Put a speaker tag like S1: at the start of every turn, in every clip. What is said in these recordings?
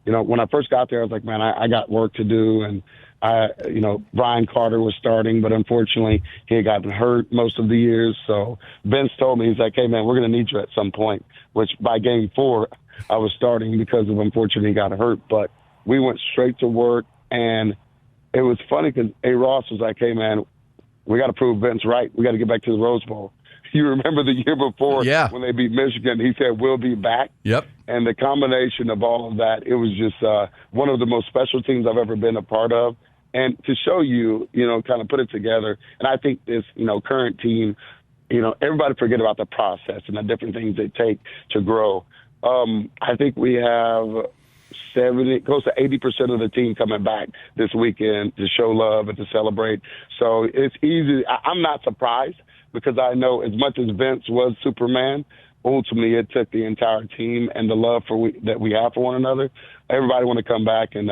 S1: when I first got there, I was like, man, I got work to do. And Brian Carter was starting, but unfortunately he had gotten hurt most of the years. So Vince told me, he's like, hey man, we're going to need you at some point, which by game 4, I was starting because of, unfortunately, he got hurt. But we went straight to work, and it was funny because A. Ross was like, hey man, we got to prove Vince right. We got to get back to the Rose Bowl. You remember the year before when they beat Michigan, he said, we'll be back.
S2: Yep.
S1: And the combination of all of that, it was just one of the most special teams I've ever been a part of. And to show you, kind of put it together, and I think this, current team, everybody forget about the process and the different things they take to grow. I think we have close to 80% of the team coming back this weekend to show love and to celebrate. So it's easy. I'm not surprised because I know as much as Vince was Superman, ultimately it took the entire team and the love that we have for one another. Everybody want to come back and,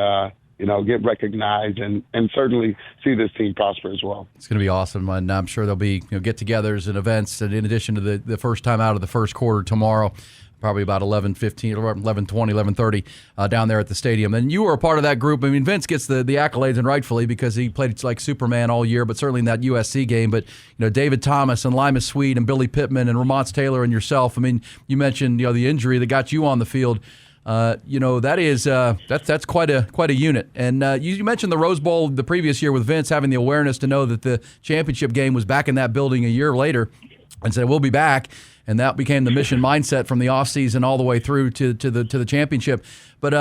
S1: get recognized and certainly see this team prosper as well.
S2: It's going to be awesome, and I'm sure there'll be get-togethers and events in addition to the first time out of the first quarter tomorrow, probably about 11:15, 11:20, 11:30 down there at the stadium. And you were a part of that group. I mean, Vince gets the accolades, and rightfully, because he played like Superman all year, but certainly in that USC game. But, David Thomas and Lima Sweet and Billy Pittman and Ramonce Taylor and yourself. I mean, you mentioned, the injury that got you on the field. That's quite a unit. And you mentioned the Rose Bowl the previous year with Vince having the awareness to know that the championship game was back in that building a year later and said, we'll be back. And that became the mission mindset from the offseason all the way through to the championship. But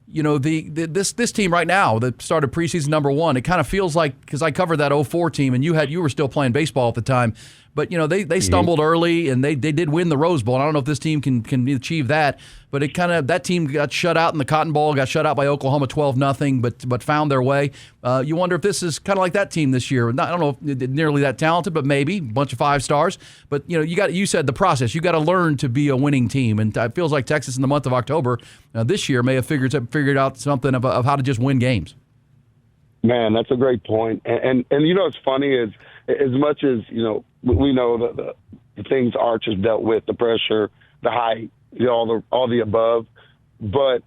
S2: this team right now that started preseason number 1, it kind of feels like, because I covered that 04 team and you were still playing baseball at the time, but they stumbled early and they did win the Rose Bowl. And I don't know if this team can achieve that, but that team got shut out in the Cotton Bowl, got shut out by Oklahoma 12-0, but found their way. You wonder if this is kind of like that team this year. I don't know if nearly that talented, but maybe a bunch of 5 stars. But you said the process. You got to learn to be a winning team, and it feels like Texas in the month of October this year may have figured out something of how to just win games.
S1: Man, that's a great point. And what's funny is, as much as we know that the things Arch has dealt with, the pressure, the height, all the above, but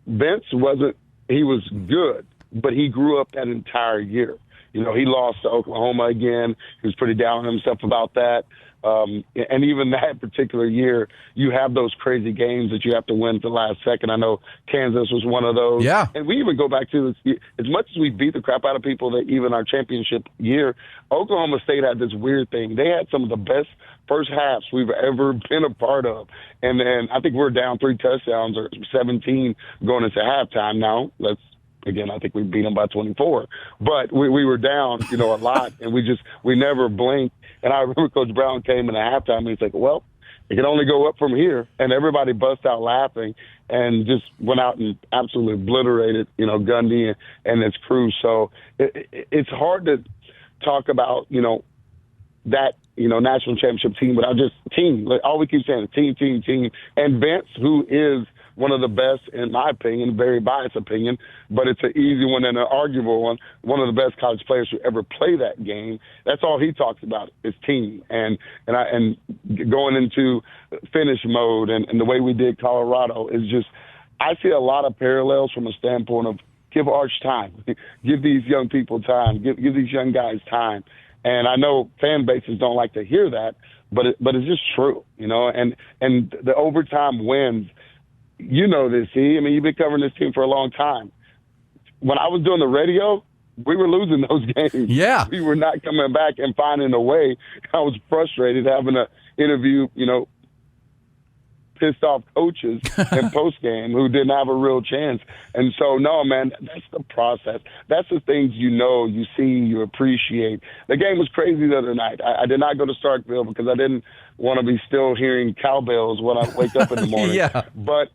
S1: Vince he was good, but he grew up that entire year. He lost to Oklahoma again. He was pretty down on himself about that. And even that particular year, you have those crazy games that you have to win at the last second. I know Kansas was one of those.
S2: Yeah.
S1: And we even go back to this, as much as we beat the crap out of people, that even our championship year, Oklahoma State had this weird thing. They had some of the best first halves we've ever been a part of. And then I think we're down 3 touchdowns or 17 going into halftime. Now, Again, I think we beat them by 24, but we were down, a lot, and we never blinked. And I remember Coach Brown came in at halftime, and he's like, well, it can only go up from here. And everybody bust out laughing and just went out and absolutely obliterated, Gundy and his crew. So it's hard to talk about, that, national championship team without just team. Like, all we keep saying is team. And Vince, who is one of the best, in my opinion, very biased opinion, but it's an easy one and an arguable one of the best college players who ever play that game. That's all he talks about is team. And going into finish mode and the way we did Colorado is just, I see a lot of parallels from a standpoint of give Arch time, give these young people time, give these young guys time. And I know fan bases don't like to hear that, but it's just true, and the overtime wins. This, I mean, you've been covering this team for a long time. When I was doing the radio, we were losing those games.
S2: Yeah.
S1: We were not coming back and finding a way. I was frustrated having to interview, pissed off coaches in post-game who didn't have a real chance. And so, no, man, that's the process. That's the things you see, you appreciate. The game was crazy the other night. I did not go to Starkville because I didn't want to be still hearing cowbells when I wake up in the morning.
S2: Yeah.
S1: But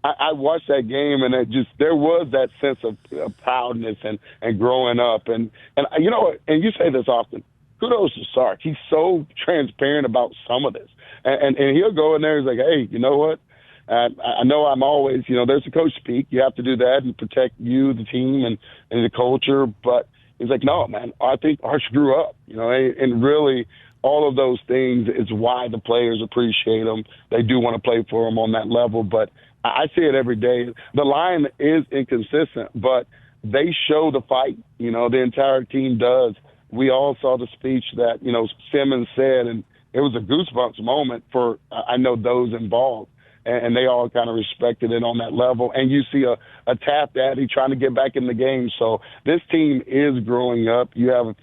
S1: I watched that game, and there was that sense of proudness and growing up. And you know what? And you say this often. Kudos to Sark. He's so transparent about some of this. And he'll go in there and he's like, hey, you know what? I know I'm always, there's a coach speak. You have to do that and protect you, the team, and the culture. But he's like, no, man, I think Arch grew up, and really all of those things is why the players appreciate him. They do want to play for him on that level. But I see it every day. The line is inconsistent, but they show the fight. The entire team does. We all saw the speech that, Simmons said, and it was a goosebumps moment for, I know, those involved. And they all kind of respected it on that level. And you see a Taft daddy trying to get back in the game. So this team is growing up. You have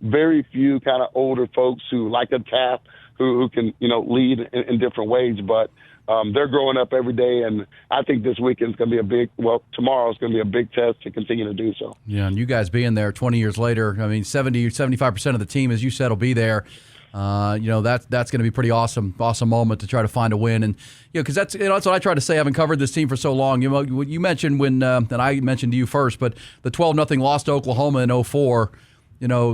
S1: very few kind of older folks who like a Taft who can, lead in different ways. But they're growing up every day. And I think this weekend's going to be tomorrow's going to be a big test to continue to do so.
S2: Yeah, and you guys being there 20 years later, 75% of the team, as you said, will be there. That's going to be pretty awesome moment to try to find a win, and because that's what I try to say, having covered this team for so long. You mentioned when, and I mentioned to you first, but the 12-0 loss to Oklahoma in 2004.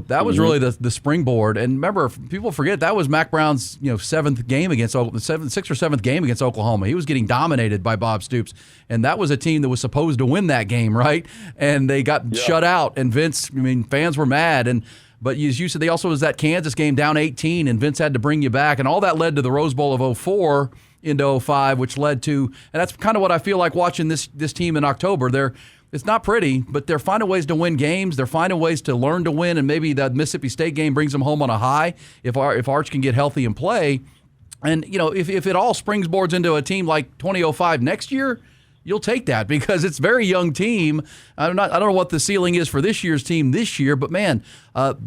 S2: That was really the springboard. And remember, people forget that was Mac Brown's seventh game against sixth or seventh game against Oklahoma. He was getting dominated by Bob Stoops, and that was a team that was supposed to win that game, right? And they got shut out. And Vince, fans were mad. But as you said, they also was that Kansas game down 18, and Vince had to bring you back, and all that led to the Rose Bowl of 2004 into 2005, which led to, and that's kind of what I feel like watching this team in October. It's not pretty, but they're finding ways to win games. They're finding ways to learn to win, and maybe that Mississippi State game brings them home on a high if Arch can get healthy and play. And if it all springboards into a team like 2005 next year, you'll take that because it's a very young team. I don't know what the ceiling is for this year's team this year, but man,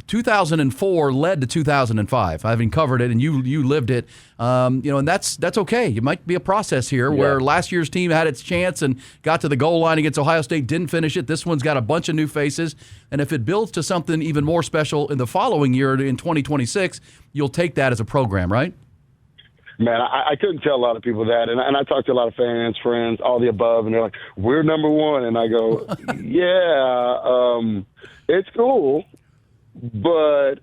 S2: 2004 led to 2005. I haven't covered it, and you lived it. And that's okay. It might be a process here where last year's team had its chance and got to the goal line against Ohio State, didn't finish it. This one's got a bunch of new faces, and if it builds to something even more special in the following year in 2026, you'll take that as a program, right?
S1: Man, I couldn't tell a lot of people that, and I talked to a lot of fans, friends, all the above, and they're like, "We're number one," and I go, "Yeah, it's cool, but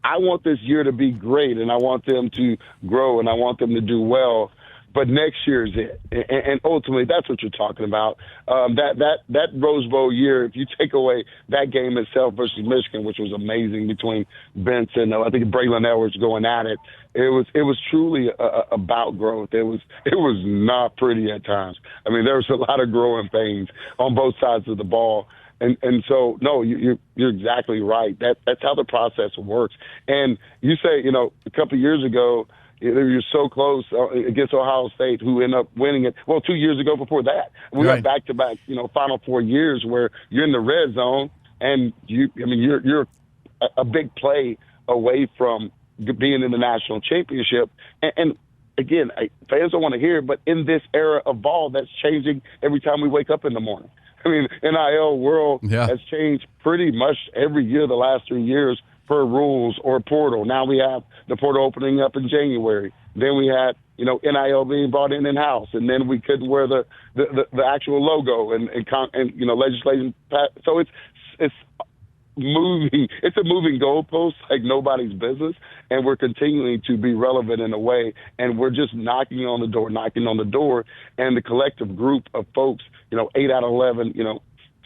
S1: I want this year to be great, and I want them to grow, and I want them to do well. But next year's it, and ultimately that's what you're talking about. That Rose Bowl year, if you take away that game itself versus Michigan, which was amazing between Vince and I think Braylon Edwards going at it, it was truly about growth. It was not pretty at times. There was a lot of growing pains on both sides of the ball. And so, no, you're exactly right. That's how the process works. And you say, a couple of years ago, you're so close against Ohio State, who ended up winning it. Well, 2 years ago before that, we got back-to-back, Final Four years where you're in the red zone, and you're a big play away from being in the national championship. And again, fans don't want to hear it, but in this era of ball, that's changing every time we wake up in the morning. NIL world has changed pretty much every year the last 3 years per rules or portal. Now we have the portal opening up in January. Then we had, NIL being brought in-house, and then we couldn't wear the actual logo and legislation. So it's moving. It's a moving goalpost like nobody's business, and we're continuing to be relevant in a way, and we're just knocking on the door, and the collective group of folks, 8 out of 11,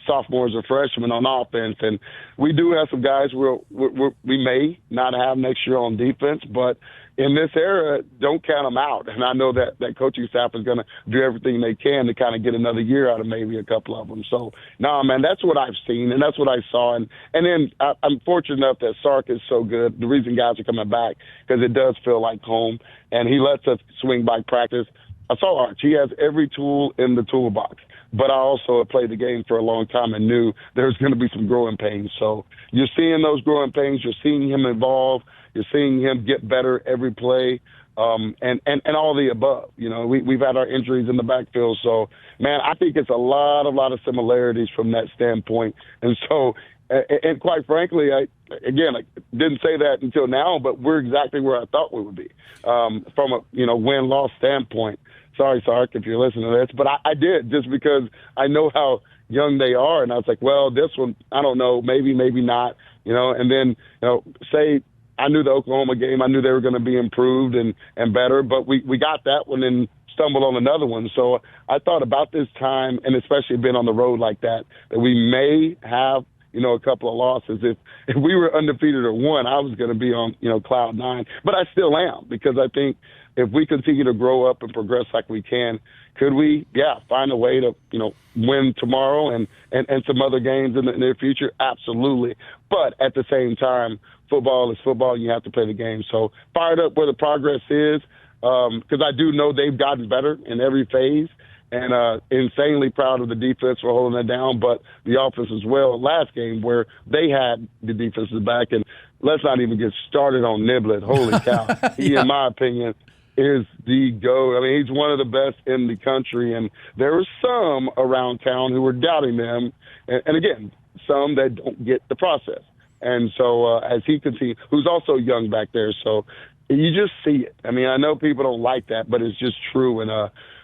S1: sophomores or freshmen on offense, and we do have some guys we may not have next year on defense, but in this era, don't count them out. And I know that coaching staff is going to do everything they can to kind of get another year out of maybe a couple of them. So, no, man, that's what I've seen, and that's what I saw. And then I'm fortunate enough that Sark is so good. The reason guys are coming back, because it does feel like home, and he lets us swing by practice. I saw Arch. He has every tool in the toolbox. But I also have played the game for a long time and knew there's going to be some growing pains. So you're seeing those growing pains. You're seeing him evolve. You're seeing him get better every play, and all the above. We've had our injuries in the backfield. So, man, I think it's a lot of similarities from that standpoint. And so, and quite frankly, I didn't say that until now, but we're exactly where I thought we would be from a win-loss standpoint. Sorry, Sark, if you're listening to this, but I did, just because I know how young they are, and I was like, well, this one, I don't know, maybe not, and then, say I knew the Oklahoma game, I knew they were going to be improved and better, but we got that one and stumbled on another one. So I thought about this time, and especially being on the road like that we may have, a couple of losses. If we were undefeated or won, I was going to be on, cloud nine, but I still am, because I think if we continue to grow up and progress like we can, could we, find a way to, win tomorrow and some other games in the near future? Absolutely. But at the same time, football is football. You have to play the game. So fired up where the progress is, because I do know they've gotten better in every phase, and insanely proud of the defense for holding that down, but the offense as well last game where they had the defenses back. And let's not even get started on Niblett. Holy cow. He, in my opinion, is the GOAT. I mean, he's one of the best in the country, and there were some around town who were doubting them, and again, some that don't get the process. And so as he continues, who's also young back there, so you just see it. I mean, I know people don't like that, but it's just true, and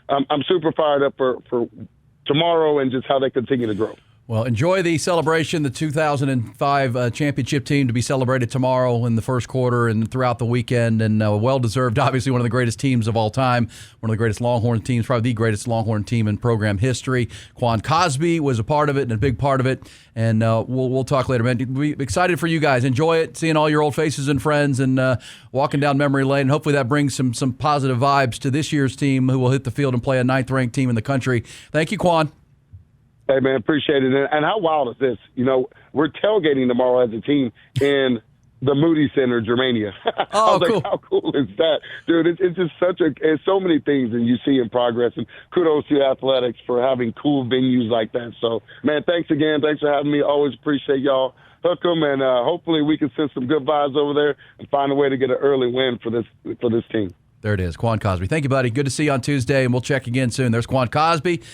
S1: I'm super fired up for tomorrow and just how they continue to grow.
S2: Well, enjoy the celebration, the 2005 championship team to be celebrated tomorrow in the first quarter and throughout the weekend, and well-deserved, obviously one of the greatest teams of all time, one of the greatest Longhorn teams, probably the greatest Longhorn team in program history. Quan Cosby was a part of it and a big part of it, and we'll talk later, man. We're excited for you guys. Enjoy it, seeing all your old faces and friends and walking down memory lane, and hopefully that brings some positive vibes to this year's team who will hit the field and play a 9th-ranked team in the country. Thank you, Quan.
S1: Hey, man, appreciate it. And how wild is this? We're tailgating tomorrow as a team in the Moody Center, Germania.
S2: Oh,
S1: I was
S2: cool.
S1: like, how cool is that? Dude, it's just it's so many things that you see in progress. And kudos to athletics for having cool venues like that. So, man, thanks again. Thanks for having me. Always appreciate y'all. Hook 'em, and hopefully we can send some good vibes over there and find a way to get an early win for this team.
S2: There it is, Quan Cosby. Thank you, buddy. Good to see you on Tuesday, and we'll check again soon. There's Quan Cosby.